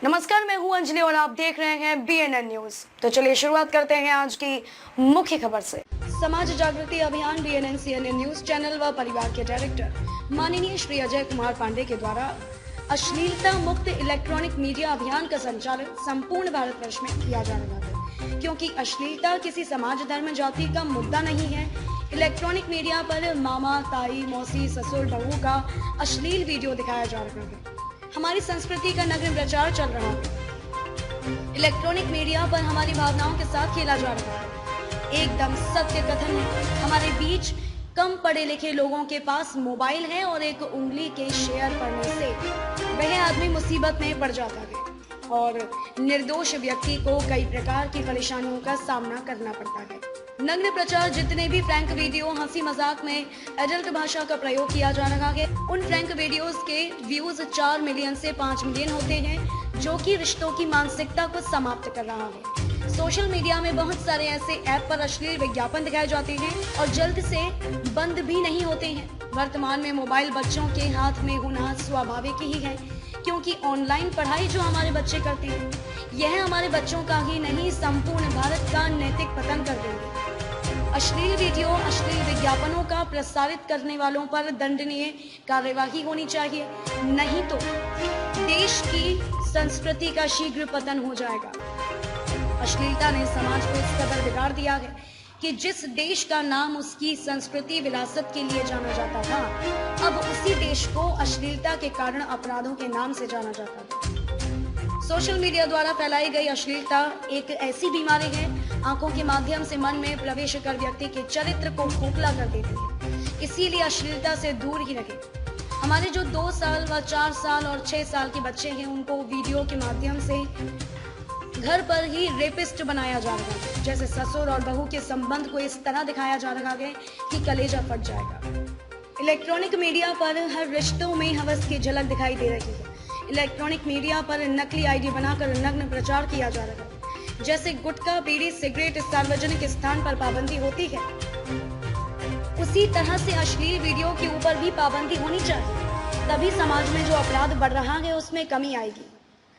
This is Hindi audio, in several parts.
नमस्कार, मैं हूं अंजलि और आप देख रहे हैं BNN न्यूज। तो चलिए शुरुआत करते हैं आज की मुख्य खबर से। समाज जागृति अभियान BNN CNN न्यूज चैनल व परिवार के डायरेक्टर माननीय श्री अजय कुमार पांडे के द्वारा अश्लीलता मुक्त इलेक्ट्रॉनिक मीडिया अभियान का संचालन संपूर्ण भारतवर्ष में किया जा रहा है, क्योंकि अश्लीलता किसी समाज, धर्म, जाति का मुद्दा नहीं है। इलेक्ट्रॉनिक मीडिया पर मामा, ताई, मौसी, ससुर, बहू का अश्लील वीडियो दिखाया जा रहा है। हमारी संस्कृति का नग्न प्रचार चल रहा है। इलेक्ट्रॉनिक मीडिया पर हमारी भावनाओं के साथ खेला जा रहा है। एकदम सत्य कथन है। हमारे बीच कम पढ़े लिखे लोगों के पास मोबाइल है और एक उंगली के शेयर पड़ने से वह आदमी मुसीबत में पड़ जाता है और निर्दोष व्यक्ति को कई प्रकार की परेशानियों का सामना करना पड़ता है। नग्न प्रचार, जितने भी फ्रैंक वीडियो हंसी मजाक में एडल्ट भाषा का प्रयोग किया जा रहा है, उन फ्रैंक वीडियोस के व्यूज 4 मिलियन से 5 मिलियन होते हैं, जो कि रिश्तों की मानसिकता को समाप्त कर रहा है। सोशल मीडिया में बहुत सारे ऐसे ऐप पर अश्लील विज्ञापन दिखाए जाते हैं और जल्द से बंद भी नहीं होते हैं। वर्तमान में मोबाइल बच्चों के हाथ में होना स्वाभाविक ही है, क्योंकि ऑनलाइन पढ़ाई जो हमारे बच्चे करते हैं, यह हमारे बच्चों का ही नहीं, संपूर्ण भारत का नैतिक पतन कर देंगे। अश्लील वीडियो, अश्लील विज्ञापनों का प्रसारित करने वालों पर दंडनीय कार्यवाही होनी चाहिए, नहीं तो देश की संस्कृति का शीघ्र पतन हो जाएगा। अश्लीलता ने समाज को इस कदर बिगाड़ दिया है कि जिस देश का नाम उसकी संस्कृति विरासत के लिए जाना जाता था, अब उसी देश को अश्लीलता के कारण अपराधों के नाम से जाना जाता है। सोशल मीडिया द्वारा फैलाई गई अश्लीलता एक ऐसी बीमारी है, आंखों के माध्यम से मन में प्रवेश कर व्यक्ति के चरित्र को खोखला कर देती है। इसीलिए अश्लीलता से दूर ही रहे। हमारे जो 2 साल व 4 साल और 6 साल के बच्चे हैं, उनको वीडियो के माध्यम से घर पर ही रेपिस्ट बनाया जा रहा है। जैसे ससुर और बहू के संबंध को इस तरह दिखाया जा रहा है कि कलेजा फट जाएगा। इलेक्ट्रॉनिक मीडिया पर हर रिश्तों में हवस की झलक दिखाई दे रही है। इलेक्ट्रॉनिक मीडिया पर नकली आईडी बनाकर नग्न प्रचार किया जा रहा है। जैसे गुटखा, बीड़ी, सिगरेट सार्वजनिक स्थान पर पाबंदी होती है, उसी तरह से अश्लील वीडियो के ऊपर भी पाबंदी होनी चाहिए। तभी समाज में जो अपराध बढ़ रहा है उसमें कमी आएगी।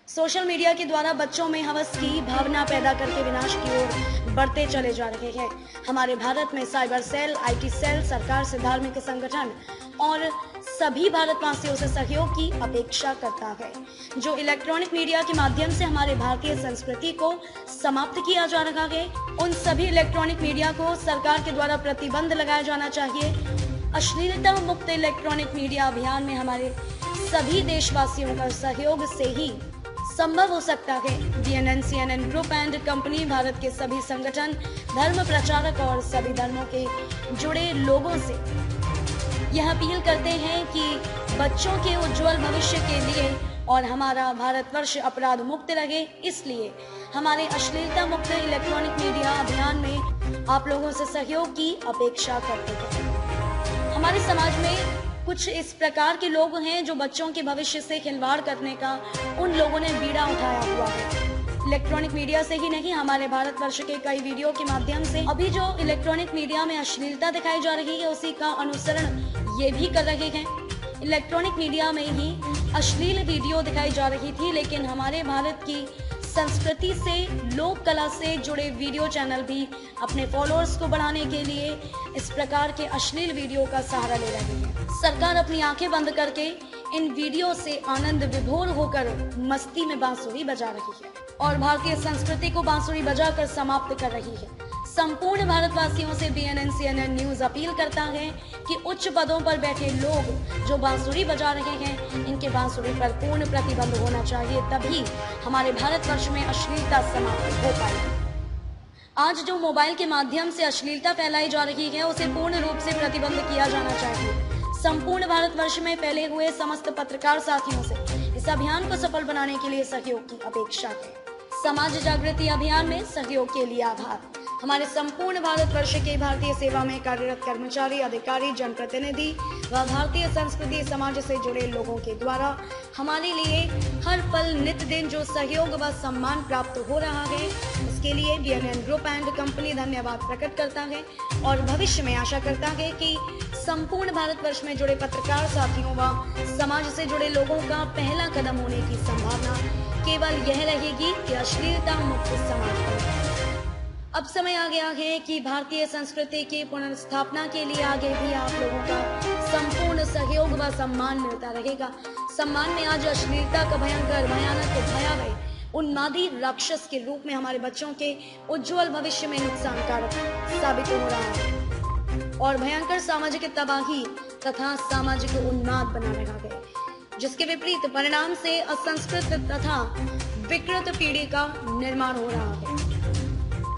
सोशल मीडिया के द्वारा बच्चों में हवस की भावना पैदा करके विनाश की ओर बढ़ते चले जा रहे हैं। हमारे भारत में साइबर सेल, IT सेल, सरकार से धार्मिक संगठन और सभी भारतवासियों से सहयोग की अपेक्षा करता है। जो इलेक्ट्रॉनिक मीडिया के माध्यम से हमारे भारतीय संस्कृति को समाप्त किया जा रहा है, उन सभी इलेक्ट्रॉनिक मीडिया को सरकार के द्वारा प्रतिबंध लगाया जाना चाहिए। अश्लीलता मुक्त इलेक्ट्रॉनिक मीडिया अभियान में हमारे सभी देशवासियों का सहयोग से ही संभव हो सकता है। BNN CNN group and company Bharat के सभी संगठन, धर्म प्रचारक और सभी धर्मों के जुड़े लोगों से यह अपील करते हैं कि बच्चों के उज्जवल भविष्य के लिए और हमारा भारतवर्ष अपराध मुक्त रहे, इसलिए हमारे अश्लीलता मुक्त इलेक्ट्रॉनिक मीडिया अभियान में आप लोगों से सहयोग की अपेक्षा करते हैं। हमारे समाज में कुछ इस प्रकार के लोग हैं जो बच्चों के भविष्य से खिलवाड़ करने का उन लोगों ने बीड़ा उठाया हुआ है। इलेक्ट्रॉनिक मीडिया से ही नहीं, हमारे भारतवर्ष के कई वीडियो के माध्यम से अभी जो इलेक्ट्रॉनिक मीडिया में अश्लीलता दिखाई जा रही है, उसी का अनुसरण ये भी कर रहे हैं। इलेक्ट्रॉनिक मीडिया में ही अश्लील वीडियो दिखाई जा रही थी, लेकिन हमारे भारत की संस्कृति से, लोक कला से जुड़े वीडियो चैनल भी अपने फॉलोअर्स को बढ़ाने के लिए इस प्रकार के अश्लील वीडियो का सहारा ले रहे हैं। सरकार अपनी आंखें बंद करके इन वीडियो से आनंद विभोर होकर मस्ती में बांसुरी बजा रही है और भारतीय संस्कृति को बांसुरी बजाकर समाप्त कर रही है। संपूर्ण भारतवासियों से BNN CNN न्यूज अपील करता है कि उच्च पदों पर बैठे लोग जो बांसुरी बजा रहे हैं, इनके बांसुरी पर पूर्ण प्रतिबंध होना चाहिए, तभी हमारे भारतवर्ष में अश्लीलता समाप्त हो पाएगी। आज जो मोबाइल के माध्यम से अश्लीलता फैलाई जा रही है, उसे पूर्ण रूप से प्रतिबंध किया जाना चाहिए। संपूर्ण भारतवर्ष में फैले हुए समस्त पत्रकार साथियों से इस अभियान को सफल बनाने के लिए सहयोग की अपेक्षा है। समाज जागृति अभियान में सहयोग के लिए आभार। हमारे संपूर्ण भारतवर्ष के भारतीय सेवा में कार्यरत कर्मचारी, अधिकारी, जनप्रतिनिधि व भारतीय संस्कृति समाज से जुड़े लोगों के द्वारा हमारे लिए हर पल नित्य दिन जो सहयोग व सम्मान प्राप्त हो रहा है, उसके लिए BNN ग्रुप एंड कंपनी धन्यवाद प्रकट करता है और भविष्य में आशा करता है कि संपूर्ण भारतवर्ष में जुड़े पत्रकार साथियों व समाज से जुड़े लोगों का पहला कदम होने की संभावना केवल यह रहेगी कि अश्लीलता मुक्त समाज बने। अब समय आ गया है कि भारतीय संस्कृति की पुनर्स्थापना के लिए आगे भी आप लोगों का संपूर्ण सहयोग व सम्मान मिलता रहेगा। सम्मान में आज अश्लीलता का भयंकर, भयानक, भयावह, उन्मादी राक्षस के रूप में हमारे बच्चों के उज्जवल भविष्य में नुकसानकारक साबित हो रहा है और भयंकर सामाजिक तबाही तथा सामाजिक उन्माद बना रहा है, जिसके विपरीत परिणाम से असंस्कृत तथा विकृत पीढ़ी का निर्माण हो रहा है।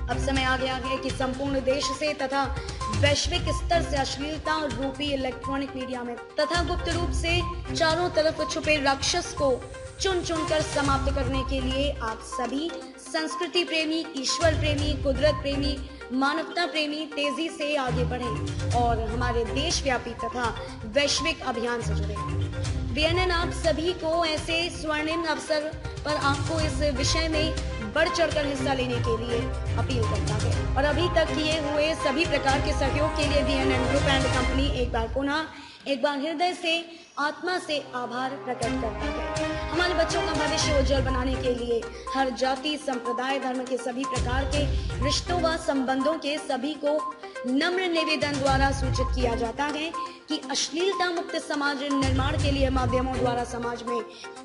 अब समय आ गया है कि संपूर्ण देश से तथा वैश्विक स्तर से अश्लीलता रूपी इलेक्ट्रॉनिक मीडिया में तथा गुप्त रूप से चारों तरफ छुपे राक्षस को चुन चुनकर समाप्त करने के लिए आप सभी संस्कृति प्रेमी, ईश्वर प्रेमी, कुदरत प्रेमी, मानवता प्रेमी तेजी से आगे बढ़े और हमारे देशव्यापी तथा वैश्विक अभियान से जुड़े। BNN आप सभी को ऐसे स्वर्णिम अवसर पर आपको इस विषय में बढ़ चढ़कर हिस्सा लेने के लिए अपील करता है और अभी तक किए हुए सभी प्रकार के सहयोग के लिए BNN ग्रुप एंड कंपनी एक बार हृदय से, आत्मा से आभार प्रकट करता है। हमारे बच्चों का भविष्य उज्जवल बनाने के लिए हर जाति, संप्रदाय, धर्म के सभी प्रकार के रिश्तों व संबंधों के सभी को नम्र निवेदन द्वारा सूचित किया जाता है कि अश्लीलता मुक्त समाज निर्माण के लिए माध्यमों द्वारा समाज में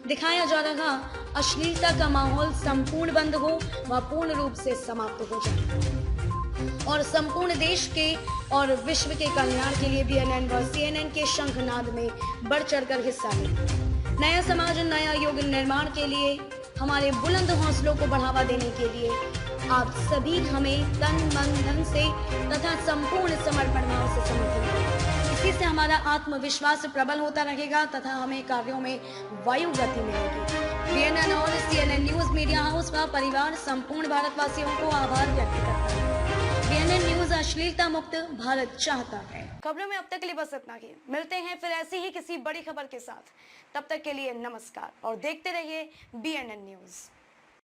दिखाया जा रहा अश्लीलता का माहौल संपूर्ण बंद हो व पूर्ण रूप से समाप्त हो जाए और संपूर्ण देश के और विश्व के कल्याण के लिए BNN व CNN के शंखनाद में बढ़ चढ़कर हिस्सा लें। नया समाज, नया युग निर्माण के लिए हमारे बुलंद हौसलों को बढ़ावा देने के लिए आप सभी हमें तन, मन, धन से तथा संपूर्ण समर्पण भाव से समर्थन करें। इसी से हमारा आत्मविश्वास प्रबल होता रहेगा तथा हमें कार्यों में वायु गति मिलेगी। BNN और CNN न्यूज मीडिया हाउस का परिवार संपूर्ण भारतवासियों को आभार व्यक्त करता है। BNN न्यूज अश्लीलता मुक्त भारत चाहता है। खबरों में अब तक के लिए बस इतना ही। मिलते हैं फिर ऐसी ही किसी बड़ी खबर के साथ। तब तक के लिए नमस्कार और देखते रहिए BNN न्यूज।